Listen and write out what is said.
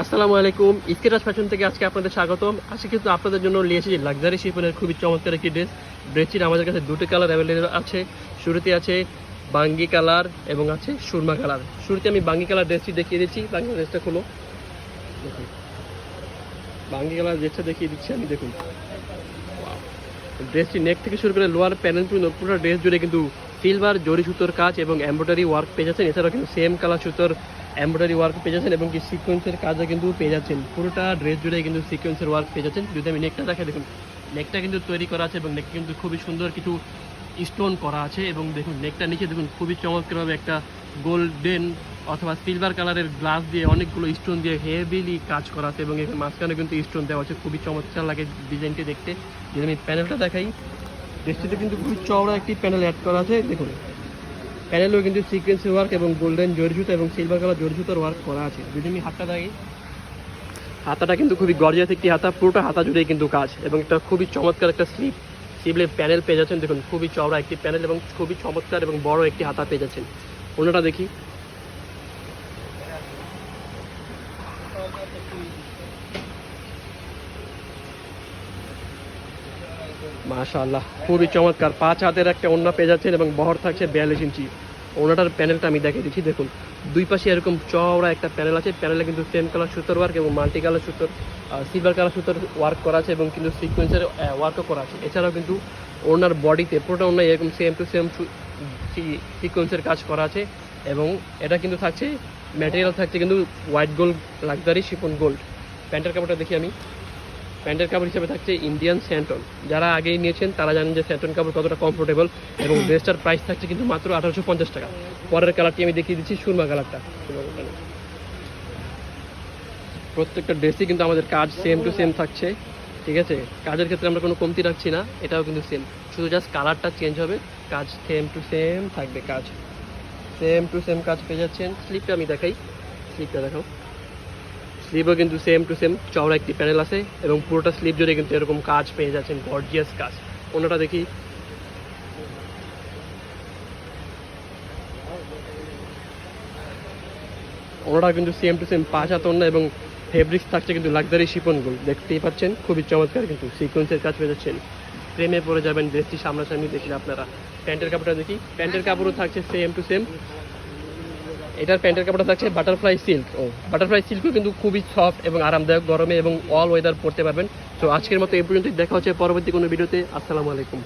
আসসালামু আলাইকুম, ইস্কেরাজ ফ্যাশন থেকে আজকে আপনাদের স্বাগতম। আজকে কিন্তু আপনাদের জন্য নিয়ে এসেছি লাক্সারি শিফনের খুবই চমৎকার একটি ড্রেসটির আমাদের কাছে দুটো কালার অ্যাভেলেবল আছে। শুরুতে আছে বাঙ্গি কালার এবং আছে সুরমা কালার। শুরুতে আমি বাঙ্গি কালার ড্রেসটি দেখিয়ে দিচ্ছি। বাঙ্গি ড্রেসটা খুলো, দেখুন বাঙ্গি কালার ড্রেসটা দেখিয়ে দিচ্ছি আমি। দেখুন ড্রেসটি নেক থেকে শুরু করে লোয়ার প্যানেল পর্যন্ত পুরো ড্রেস জুড়ে কিন্তু সিলভার জরি সুতোর কাজ এবং এমব্রয়ডারি ওয়ার্ক পেয়ে যাচ্ছেন। এছাড়াও কিন্তু সেম কালার সুতোর এমব্রয়ডারি ওয়ার্ক পেয়ে যাচ্ছেন এবং কি সিকোয়েন্সের কাজও কিন্তু পেয়ে যাচ্ছেন। পুরোটা ড্রেস জুড়ে কিন্তু সিকোয়েন্সের ওয়ার্ক পেয়ে যাচ্ছেন। যদি আমি নেকটা দেখে, দেখুন নেকটা কিন্তু তৈরি করা আছে এবং নেকটা কিন্তু খুবই সুন্দর কিছু স্টোন করা আছে। এবং দেখুন নেকটা নিচে দেখুন খুবই চমৎকারভাবে একটা গোল্ডেন অথবা সিলভার কালারের গ্লাস দিয়ে অনেকগুলো স্টোন দিয়ে হেভিলি কাজ করা আছে এবং এখানে মাঝখানে কিন্তু স্টোন দেওয়া আছে। খুবই চমৎকার লাগে ডিজাইনটি দেখতে। যদি আমি প্যানেলটা দেখাই, ড্রেসটিতে কিন্তু খুবই চওড়া একটি প্যানেল অ্যাড করা আছে। দেখুন প্যানেলেও কিন্তু সিকোয়েন্সের ওয়ার্ক এবং গোল্ডেন জরি সুতো এবং সিলভার কালার জরি সুতোর ওয়ার্ক করা আছে। যদি আমি হাতটা দেখি, হাতাটা কিন্তু খুবই গর্জিয়াস একটি হাতা, পুরোটা হাতা জুড়ে কিন্তু কাজ এবং একটা খুবই চমৎকার একটা স্লিভলে প্যানেল পেয়ে যাচ্ছেন। দেখুন খুবই চওড়া একটি প্যানেল এবং খুবই চমৎকার এবং বড় একটি হাতা পেয়ে যাচ্ছেন। অন্যটা দেখি, মাশাআল্লাহ খুবই চমৎকার 5 হাতের একটা ওড়না পেয়ে যাচ্ছেন এবং বহর থাকছে 42 ইঞ্চি। ওড়নাটার প্যানেলটা আমি দেখিয়ে দিচ্ছি। দেখুন দুই পাশে এরকম চওড়া একটা প্যানেল আছে। প্যানেলে কিন্তু সেম কালার সুতোর ওয়ার্ক এবং মাল্টি কালার সুতোর সিলভার কালার সুতোর ওয়ার্ক করা আছে এবং কিন্তু সিকোয়েন্সের ওয়ার্কও করা আছে। এছাড়াও কিন্তু ওড়নার বডিতে পুরোটা ওড়না এরকম সেম টু সেম সিকোয়েন্সের কাজ করা আছে এবং এটা কিন্তু থাকছে ম্যাটেরিয়াল থাকছে কিন্তু white gold luxury chiffon gold. প্যান্টের কাপড়টা দেখি আমি। প্যান্টের কাপড় হিসেবে থাকছে ইন্ডিয়ান স্যান্টন। যারা আগেই নিয়েছেন তারা জানেন যে স্যান্টন কাপড় কতটা কমফোর্টেবল এবং ড্রেসটার প্রাইস থাকছে কিন্তু মাত্র 1850 টাকা। পরের কালারটি আমি দেখিয়ে দিচ্ছি, সুরমা কালারটা। প্রত্যেকটা ড্রেসই কিন্তু আমাদের কাজ সেম টু সেম থাকছে, ঠিক আছে। কাজের ক্ষেত্রে আমরা কোনো কমতি রাখছি না, এটাও কিন্তু সেম, শুধু জাস্ট কালারটা চেঞ্জ হবে, কাজ সেম টু সেম থাকবে। কাজ সেম টু সেম কাজ পেয়ে যাচ্ছেন। স্লিপটা আমি দেখাই, স্লিপটা দেখাও। স্লিভও কিন্তু সেম টু সেম চওড়া একটি প্যানেল আছে এবং পুরোটা স্লিভ জুড়ে কিন্তু এরকম কাজ পেয়ে যাচ্ছেন, গর্জিয়াস কাজ। অন্যটা দেখি, ওনাটা কিন্তু সেম টু সেম 5 হাত ওড়না এবং ফেব্রিক্স থাকছে কিন্তু লাক্সারি শিফন গোল্ড। দেখতেই পাচ্ছেন খুবই চমৎকার কিন্তু সিকোয়েন্সের কাজ পেয়ে যাচ্ছেন। প্রেমে পড়ে যাবেন ড্রেসটি সামনাসামনি দেখলে আপনারা। প্যান্টের কাপড়টা দেখি, প্যান্টের কাপড়ও থাকছে সেম টু সেম। এটার প্যান্টের কাপড়টা থাকছে বাটারফ্লাই সিল্ক। বাটারফ্লাই সিল্কও কিন্তু খুবই সফট এবং আরামদায়ক, গরমে এবং অল ওয়েদার পরতে পারবেন। তো আজকের মতো এই পর্যন্ত, দেখা হচ্ছে পরবর্তী কোনো ভিডিওতে। আসসালামু আলাইকুম।